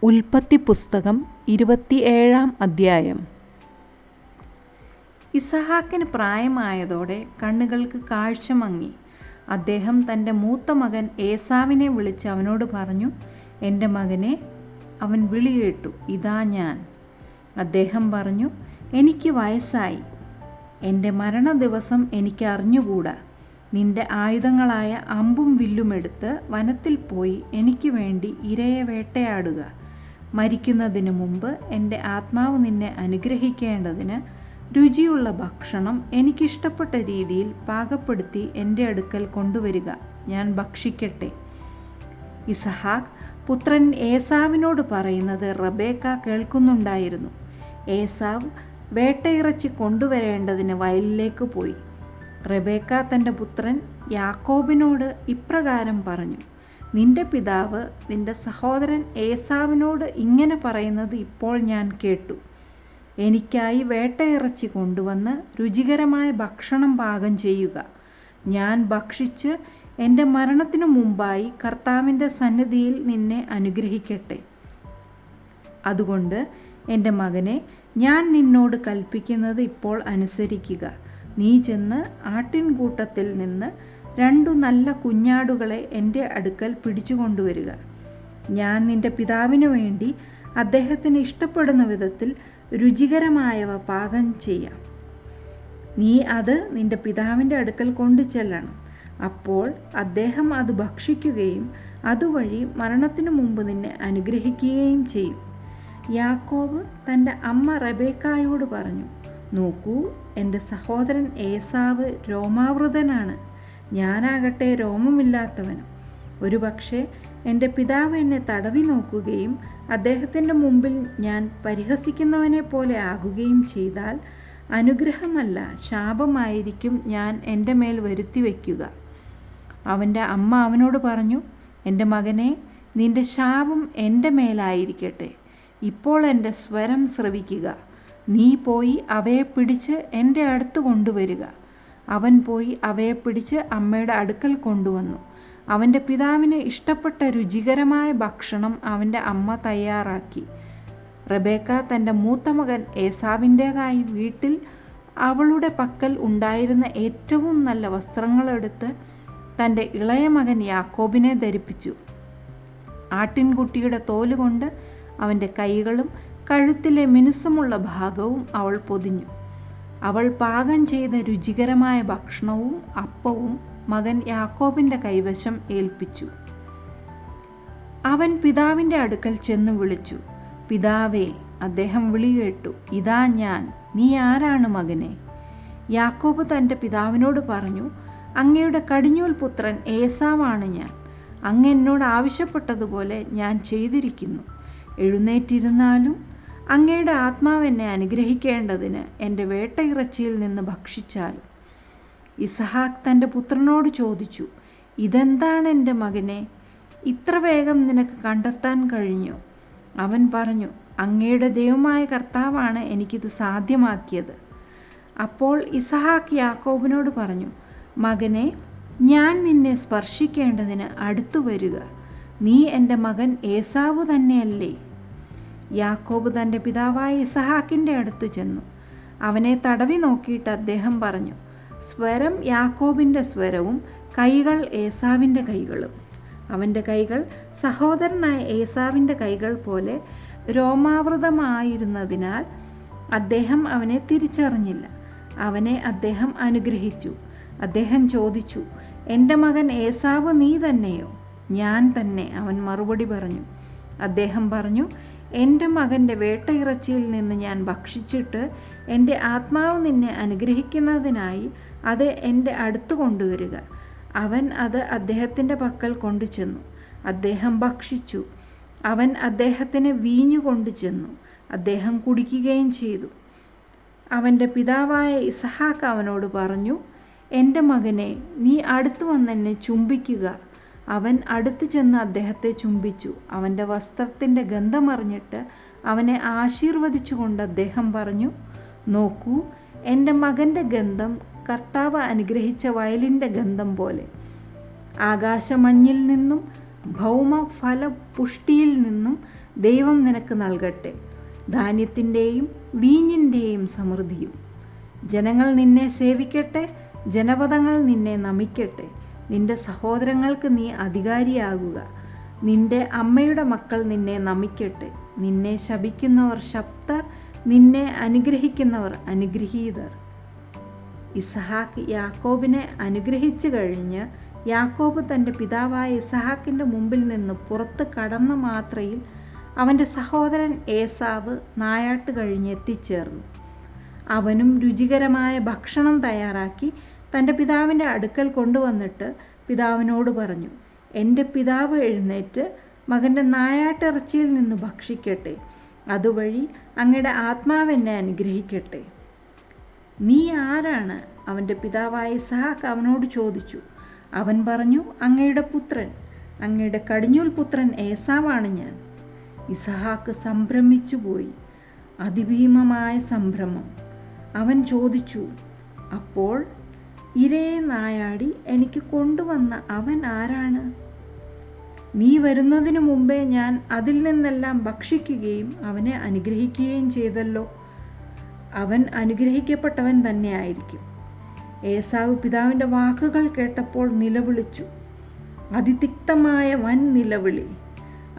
ഉൽപ്പത്തി പുസ്തകം 27-ാം അധ്യായം. ഇസഹാക്കിന് പ്രായമായതോടെ കണ്ണുകൾക്ക് കാഴ്ച മങ്ങി. അദ്ദേഹം തൻ്റെ മൂത്ത മകൻ ഏസാവിനെ വിളിച്ച് അവനോട് പറഞ്ഞു, എൻ്റെ മകനെ. അവൻ വിളി കേട്ടു, ഇതാ ഞാൻ. അദ്ദേഹം പറഞ്ഞു, എനിക്ക് വയസ്സായി, എൻ്റെ മരണദിവസം എനിക്ക് അറിഞ്ഞുകൂടാ. നിന്റെ ആയുധങ്ങളായ അമ്പും വില്ലുമെടുത്ത് വനത്തിൽ പോയി എനിക്ക് വേണ്ടി ഇരയെ വേട്ടയാടുക. മരിക്കുന്നതിനു മുമ്പ് എൻ്റെ ആത്മാവ് നിന്നെ അനുഗ്രഹിക്കേണ്ടതിന് രുചിയുള്ള ഭക്ഷണം എനിക്കിഷ്ടപ്പെട്ട രീതിയിൽ പാകപ്പെടുത്തി എൻ്റെ അടുക്കൽ കൊണ്ടുവരിക, ഞാൻ ഭക്ഷിക്കട്ടെ. ഇസഹാക്ക് പുത്രൻ ഏസാവിനോട് പറയുന്നത് റബേക്ക കേൾക്കുന്നുണ്ടായിരുന്നു. ഏസാവ് വേട്ടയിറച്ചി കൊണ്ടുവരേണ്ടതിന് വയലിലേക്ക് പോയി. റബേക്ക തൻ്റെ പുത്രൻ യാക്കോബിനോട് ഇപ്രകാരം പറഞ്ഞു, നിന്റെ പിതാവ് നിന്റെ സഹോദരൻ ഏസാവിനോട് ഇങ്ങനെ പറയുന്നത് ഇപ്പോൾ ഞാൻ കേട്ടു. എനിക്കായി വേട്ടയിറച്ചി കൊണ്ടുവന്ന് രുചികരമായ ഭക്ഷണം പാകം ചെയ്യുക. ഞാൻ ഭക്ഷിച്ച് എൻ്റെ മരണത്തിനു മുമ്പായി കർത്താവിൻ്റെ സന്നിധിയിൽ നിന്നെ അനുഗ്രഹിക്കട്ടെ. അതുകൊണ്ട് എൻ്റെ മകനെ, ഞാൻ നിന്നോട് കൽപ്പിക്കുന്നത് ഇപ്പോൾ അനുസരിക്കുക. നീ ചെന്ന് ആട്ടിൻകൂട്ടത്തിൽ നിന്ന് 2 നല്ല കുഞ്ഞാടുകളെ എൻ്റെ അടുക്കൽ പിടിച്ചുകൊണ്ടുവരിക. ഞാൻ നിൻ്റെ പിതാവിനു വേണ്ടി അദ്ദേഹത്തിന് ഇഷ്ടപ്പെടുന്ന വിധത്തിൽ രുചികരമായവ പാകം ചെയ്യാം. നീ അത് നിൻ്റെ പിതാവിൻ്റെ അടുക്കൽ കൊണ്ടു ചെല്ലണം. അപ്പോൾ അദ്ദേഹം അത് ഭക്ഷിക്കുകയും അതുവഴി മരണത്തിനു മുമ്പ് നിന്നെ അനുഗ്രഹിക്കുകയും ചെയ്യും. യാക്കോബ് തൻ്റെ അമ്മ റബേക്കായോട് പറഞ്ഞു, നോക്കൂ, എൻ്റെ സഹോദരൻ ഏസാവ് രോമാവൃതനാണ്, ഞാനാകട്ടെ രോമമില്ലാത്തവനും. ഒരുപക്ഷെ എൻ്റെ പിതാവ് എന്നെ തടവി നോക്കുകയും അദ്ദേഹത്തിൻ്റെ മുമ്പിൽ ഞാൻ പരിഹസിക്കുന്നവനെ പോലെ ആകുകയും ചെയ്താൽ അനുഗ്രഹമല്ല ശാപമായിരിക്കും ഞാൻ എൻ്റെ മേൽ വരുത്തി വയ്ക്കുക. അവൻ്റെ അമ്മ അവനോട് പറഞ്ഞു, എൻ്റെ മകനെ, നിൻ്റെ ശാപം എൻ്റെ മേലായിരിക്കട്ടെ. ഇപ്പോൾ എൻ്റെ സ്വരം ശ്രവിക്കുക. നീ പോയി അവയെ പിടിച്ച് എൻ്റെ അടുത്ത് കൊണ്ടുവരിക. അവൻ പോയി അവയെ പിടിച്ച് അമ്മയുടെ അടുക്കൽ കൊണ്ടുവന്നു. അവൻ്റെ പിതാവിന് ഇഷ്ടപ്പെട്ട രുചികരമായ ഭക്ഷണം അവൻ്റെ അമ്മ തയ്യാറാക്കി. റബേക്ക തൻ്റെ മൂത്ത മകൻ ഏസാവിൻ്റേതായി വീട്ടിൽ അവളുടെ പക്കൽ ഉണ്ടായിരുന്ന ഏറ്റവും നല്ല വസ്ത്രങ്ങളെടുത്ത് തൻ്റെ ഇളയ മകൻ യാക്കോബിനെ ധരിപ്പിച്ചു. ആട്ടിൻകുട്ടിയുടെ തോലുകൊണ്ട് അവൻ്റെ കൈകളും കഴുത്തിലെ മിനുസമുള്ള ഭാഗവും അവൾ പൊതിഞ്ഞു. അവൾ പാകം ചെയ്ത രുചികരമായ ഭക്ഷണവും അപ്പവും മകൻ യാക്കോബിൻ്റെ കൈവശം ഏൽപ്പിച്ചു. അവൻ പിതാവിൻ്റെ അടുക്കൽ ചെന്ന് വിളിച്ചു, പിതാവേ. അദ്ദേഹം വിളി കേട്ടു, ഇതാ ഞാൻ. നീ ആരാണ് മകനെ? യാക്കോബ് തൻ്റെ പിതാവിനോട് പറഞ്ഞു, അങ്ങയുടെ കടിഞ്ഞൂൽ പുത്രൻ ഏസാവാണ് ഞാൻ. അങ്ങ് എന്നോട് ആവശ്യപ്പെട്ടതുപോലെ ഞാൻ ചെയ്തിരിക്കുന്നു. എഴുന്നേറ്റിരുന്നാലും അങ്ങയുടെ ആത്മാവ് എന്നെ അനുഗ്രഹിക്കേണ്ടതിന് എൻ്റെ വേട്ടയിറച്ചിയിൽ നിന്ന് ഭക്ഷിച്ചാലും. ഇസഹാക്ക് തൻ്റെ പുത്രനോട് ചോദിച്ചു, ഇതെന്താണ് എൻ്റെ മകനെ? ഇത്ര വേഗം നിനക്ക് കണ്ടെത്താൻ കഴിഞ്ഞോ? അവൻ പറഞ്ഞു, അങ്ങയുടെ ദൈവമായ കർത്താവാണ് എനിക്കിത് സാധ്യമാക്കിയത്. അപ്പോൾ ഇസഹാക്ക് യാക്കോബിനോട് പറഞ്ഞു, മകനെ, ഞാൻ നിന്നെ സ്പർശിക്കേണ്ടതിന് അടുത്തു വരിക. നീ എൻ്റെ മകൻ ഏസാവ് തന്നെയല്ലേ? യാക്കോബ് തൻ്റെ പിതാവായ ഇസഹാക്കിൻ്റെ അടുത്ത് ചെന്നു. അവനെ തടവി നോക്കിയിട്ട് അദ്ദേഹം പറഞ്ഞു, സ്വരം യാക്കോബിൻ്റെ സ്വരവും കൈകൾ ഏസാവിൻ്റെ കൈകളും. അവൻ്റെ കൈകൾ സഹോദരനായ ഏസാവിൻ്റെ കൈകൾ പോലെ രോമാവൃതമായിരുന്നതിനാൽ അദ്ദേഹം അവനെ തിരിച്ചറിഞ്ഞില്ല. അവനെ അദ്ദേഹം അനുഗ്രഹിച്ചു. അദ്ദേഹം ചോദിച്ചു, എൻ്റെ മകൻ ഏസാവ് നീ തന്നെയോ? ഞാൻ തന്നെ, അവൻ മറുപടി പറഞ്ഞു. അദ്ദേഹം പറഞ്ഞു, എൻ്റെ മകൻ്റെ വേട്ടയിറച്ചിയിൽ നിന്ന് ഞാൻ ഭക്ഷിച്ചിട്ട് എൻ്റെ ആത്മാവ് നിന്നെ അനുഗ്രഹിക്കുന്നതിനായി അത് എൻ്റെ അടുത്ത് കൊണ്ടുവരിക. അവൻ അത് അദ്ദേഹത്തിൻ്റെ പക്കൽ കൊണ്ടുചെന്നു. അദ്ദേഹം ഭക്ഷിച്ചു. അവൻ അദ്ദേഹത്തിന് വീഞ്ഞു കൊണ്ടുചെന്നു. അദ്ദേഹം കുടിക്കുകയും ചെയ്തു. അവൻ്റെ പിതാവായ ഇസഹാക്ക് അവനോട് പറഞ്ഞു, എൻ്റെ മകനെ, നീ അടുത്ത് വന്നെന്നെ ചുംബിക്കുക. അവൻ അടുത്ത് ചെന്ന് അദ്ദേഹത്തെ ചുംബിച്ചു. അവൻ്റെ വസ്ത്രത്തിൻ്റെ ഗന്ധമറിഞ്ഞിട്ട് അവനെ ആശീർവദിച്ചുകൊണ്ട് അദ്ദേഹം പറഞ്ഞു, നോക്കൂ, എൻ്റെ മകൻ്റെ ഗന്ധം കർത്താവ് അനുഗ്രഹിച്ച വയലിൻ്റെ ഗന്ധം പോലെ. ആകാശമഞ്ഞിൽ നിന്നും ഭൗമഫലപുഷ്ടിയിൽ നിന്നും ദൈവം നിനക്ക് നൽകട്ടെ, ധാന്യത്തിൻ്റെയും വീഞ്ഞിൻ്റെയും സമൃദ്ധിയും. ജനങ്ങൾ നിന്നെ സേവിക്കട്ടെ, ജനപദങ്ങൾ നിന്നെ നമിക്കട്ടെ. നിന്റെ സഹോദരങ്ങൾക്ക് നീ അധികാരിയാകുക. നിന്റെ അമ്മയുടെ മക്കൾ നിന്നെ നമിക്കട്ടെ. നിന്നെ ശപിക്കുന്നവർ ശപ്തർ, നിന്നെ അനുഗ്രഹിക്കുന്നവർ അനുഗ്രഹീതർ. ഇസഹാക്ക് യാക്കോബിനെ അനുഗ്രഹിച്ചു കഴിഞ്ഞ് യാക്കോബ് തൻ്റെ പിതാവായ ഇസഹാക്കിൻ്റെ മുമ്പിൽ നിന്ന് പുറത്ത് കടന്ന മാത്രയിൽ അവൻ്റെ സഹോദരൻ ഏസാവ് നായാട്ട് കഴിഞ്ഞ് എത്തിച്ചേർന്നു. അവനും രുചികരമായ ഭക്ഷണം തയ്യാറാക്കി തൻ്റെ പിതാവിൻ്റെ അടുക്കൽ കൊണ്ടുവന്നിട്ട് പിതാവിനോട് പറഞ്ഞു, എൻ്റെ പിതാവ് എഴുന്നേറ്റ് മകൻ്റെ നായാട്ടിറച്ചിയിൽ നിന്ന് ഭക്ഷിക്കട്ടെ. അതുവഴി അങ്ങയുടെ ആത്മാവ് എന്നെ അനുഗ്രഹിക്കട്ടെ. നീ ആരാണ്? അവൻ്റെ പിതാവായ ഇസഹാക്ക് അവനോട് ചോദിച്ചു. അവൻ പറഞ്ഞു, അങ്ങയുടെ പുത്രൻ, അങ്ങയുടെ കടിഞ്ഞൂൽ പുത്രൻ ഏസാവാണ് ഞാൻ. ഇസഹാക്ക് സംഭ്രമിച്ചുപോയി, അതിഭീമമായ സംഭ്രമം. അവൻ ചോദിച്ചു, അപ്പോൾ ഇരയെ നായാടി എനിക്ക് കൊണ്ടുവന്ന അവൻ ആരാണ്? നീ വരുന്നതിനു മുമ്പേ ഞാൻ അതിൽ നിന്നെല്ലാം ഭക്ഷിക്കുകയും അവനെ അനുഗ്രഹിക്കുകയും ചെയ്തല്ലോ. അവൻ അനുഗ്രഹിക്കപ്പെട്ടവൻ തന്നെ ആയിരിക്കും. ഏസാവ് പിതാവിൻ്റെ വാക്കുകൾ കേട്ടപ്പോൾ നിലവിളിച്ചു, അതിതിക്തമായ വൻ നിലവിളി.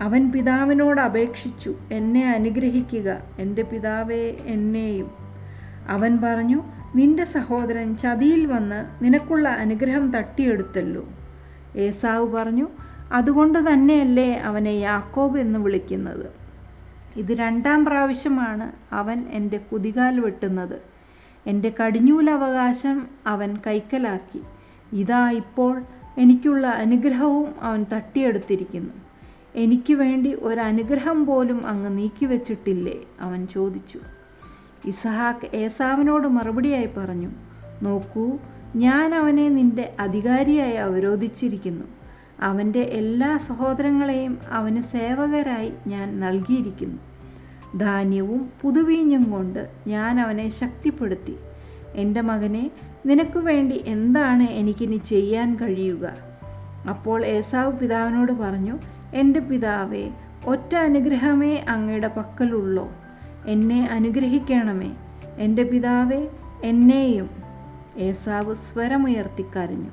അവൻ പിതാവിനോട് അപേക്ഷിച്ചു, എന്നെ അനുഗ്രഹിക്കുക, എൻ്റെ പിതാവേ, എന്നെയും. അവൻ പറഞ്ഞു, നിന്റെ സഹോദരൻ ചതിയിൽ വന്ന് നിനക്കുള്ള അനുഗ്രഹം തട്ടിയെടുത്തല്ലോ. ഏസാവ് പറഞ്ഞു, അതുകൊണ്ട് തന്നെയല്ലേ അവനെ യാക്കോബ് എന്ന് വിളിക്കുന്നത്. ഇത് 2ാം പ്രാവശ്യമാണ് അവൻ എൻ്റെ കുതികാൽ വെട്ടുന്നത്. എൻ്റെ കടിഞ്ഞൂലവകാശം അവൻ കൈക്കലാക്കി. ഇതാ ഇപ്പോൾ എനിക്കുള്ള അനുഗ്രഹവും അവൻ തട്ടിയെടുത്തിരിക്കുന്നു. എനിക്ക് വേണ്ടി ഒരനുഗ്രഹം പോലും അങ്ങ് നീക്കിവെച്ചിട്ടില്ലേ? അവൻ ചോദിച്ചു. ഇസഹാക്ക് ഏസാവിനോട് മറുപടിയായി പറഞ്ഞു, നോക്കൂ, ഞാൻ അവനെ നിന്റെ അധികാരിയായി അവരോധിച്ചിരിക്കുന്നു. അവൻ്റെ എല്ലാ സഹോദരങ്ങളെയും അവന് സേവകരായി ഞാൻ നൽകിയിരിക്കുന്നു. ധാന്യവും പുതുവീഞ്ഞും കൊണ്ട് ഞാൻ അവനെ ശക്തിപ്പെടുത്തി. എൻ്റെ മകനെ, നിനക്ക് വേണ്ടി എന്താണ് എനിക്കിനി ചെയ്യാൻ കഴിയുക? അപ്പോൾ ഏസാവ് പിതാവിനോട് പറഞ്ഞു, എൻ്റെ പിതാവേ, ഒറ്റ അനുഗ്രഹമേ അങ്ങയുടെ പക്കലുള്ളോ? എന്നെ അനുഗ്രഹിക്കണമേ, എൻ്റെ പിതാവേ, എന്നെയും. ഏസാവ് സ്വരമുയർത്തി കരഞ്ഞു.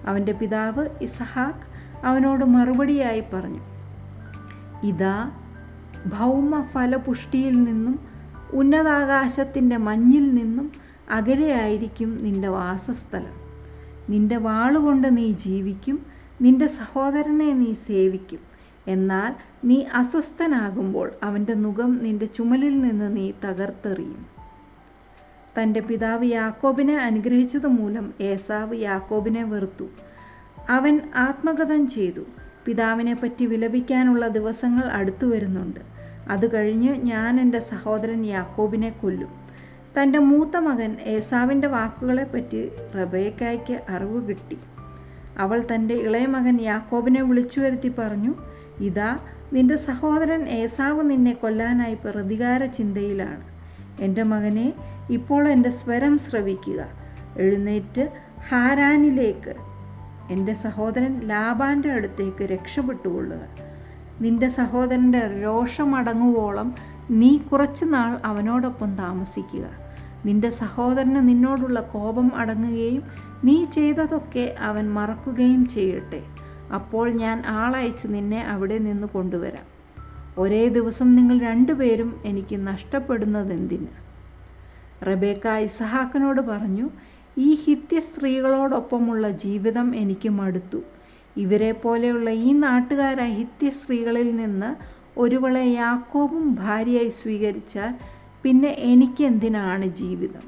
അവൻ്റെ പിതാവ് ഇസഹാക്ക് അവനോട് മറുപടിയായി പറഞ്ഞു, ഇതാ, ഭൗമ ഫലപുഷ്ടിയിൽ നിന്നും ഉന്നതാകാശത്തിൻ്റെ മഞ്ഞിൽ നിന്നും അകലെയായിരിക്കും നിൻ്റെ വാസസ്ഥലം. നിൻ്റെ വാളുകൊണ്ട് നീ ജീവിക്കും, നിൻ്റെ സഹോദരനെ നീ സേവിക്കും. എന്നാൽ നീ അസ്വസ്ഥനാകുമ്പോൾ അവൻ്റെ നുകം നിൻ്റെ ചുമലിൽ നിന്ന് നീ തകർത്തെറിയും. തൻ്റെ പിതാവ് യാക്കോബിനെ അനുഗ്രഹിച്ചതുമൂലം ഏസാവ് യാക്കോബിനെ വെറുത്തു. അവൻ ആത്മഗതം ചെയ്തു, പിതാവിനെപ്പറ്റി വിലപിക്കാനുള്ള ദിവസങ്ങൾ അടുത്തു വരുന്നുണ്ട്. അത് കഴിഞ്ഞ് ഞാൻ എൻ്റെ സഹോദരൻ യാക്കോബിനെ കൊല്ലും. തൻ്റെ മൂത്ത മകൻ ഏസാവിൻ്റെ വാക്കുകളെപ്പറ്റി റബേക്കായ്ക്ക് അറിവ് കിട്ടി. അവൾ തൻ്റെ ഇളയ മകൻ യാക്കോബിനെ വിളിച്ചു വരുത്തി പറഞ്ഞു, ഇതാ, നിന്റെ സഹോദരൻ ഏസാവ് നിന്നെ കൊല്ലാനായി പ്രതികാര ചിന്തയിലാണ്. എൻ്റെ മകനെ, ഇപ്പോൾ എൻ്റെ സ്വരം ശ്രവിക്കുക. എഴുന്നേറ്റ് ഹാരാനിലേക്ക്, എൻ്റെ സഹോദരൻ ലാബാൻ്റെ അടുത്തേക്ക് രക്ഷപ്പെട്ടുകൊള്ളുക. നിന്റെ സഹോദരൻ്റെ രോഷമടങ്ങുവോളം നീ കുറച്ചു നാൾ അവനോടൊപ്പം താമസിക്കുക. നിന്റെ സഹോദരന് നിന്നോടുള്ള കോപം അടങ്ങുകയും നീ ചെയ്തതൊക്കെ അവൻ മറക്കുകയും ചെയ്യട്ടെ. അപ്പോൾ ഞാൻ ആളയച്ച് നിന്നെ അവിടെ നിന്ന് കൊണ്ടുവരാം. ഒരേ ദിവസം നിങ്ങൾ 2 പേരും എനിക്ക് നഷ്ടപ്പെടുന്നതെന്തിന്? റബേക്ക ഇസഹാക്കിനോട് പറഞ്ഞു, ഈ ഹിത്യ സ്ത്രീകളോടൊപ്പമുള്ള ജീവിതം എനിക്ക് മടുത്തു. ഇവരെ പോലെയുള്ള ഈ നാട്ടുകാരായ ഹിത്യ സ്ത്രീകളിൽ നിന്ന് ഒരുവളെ യാക്കോബും ഭാര്യയായി സ്വീകരിച്ചാൽ പിന്നെ എനിക്കെന്തിനാണ് ജീവിതം?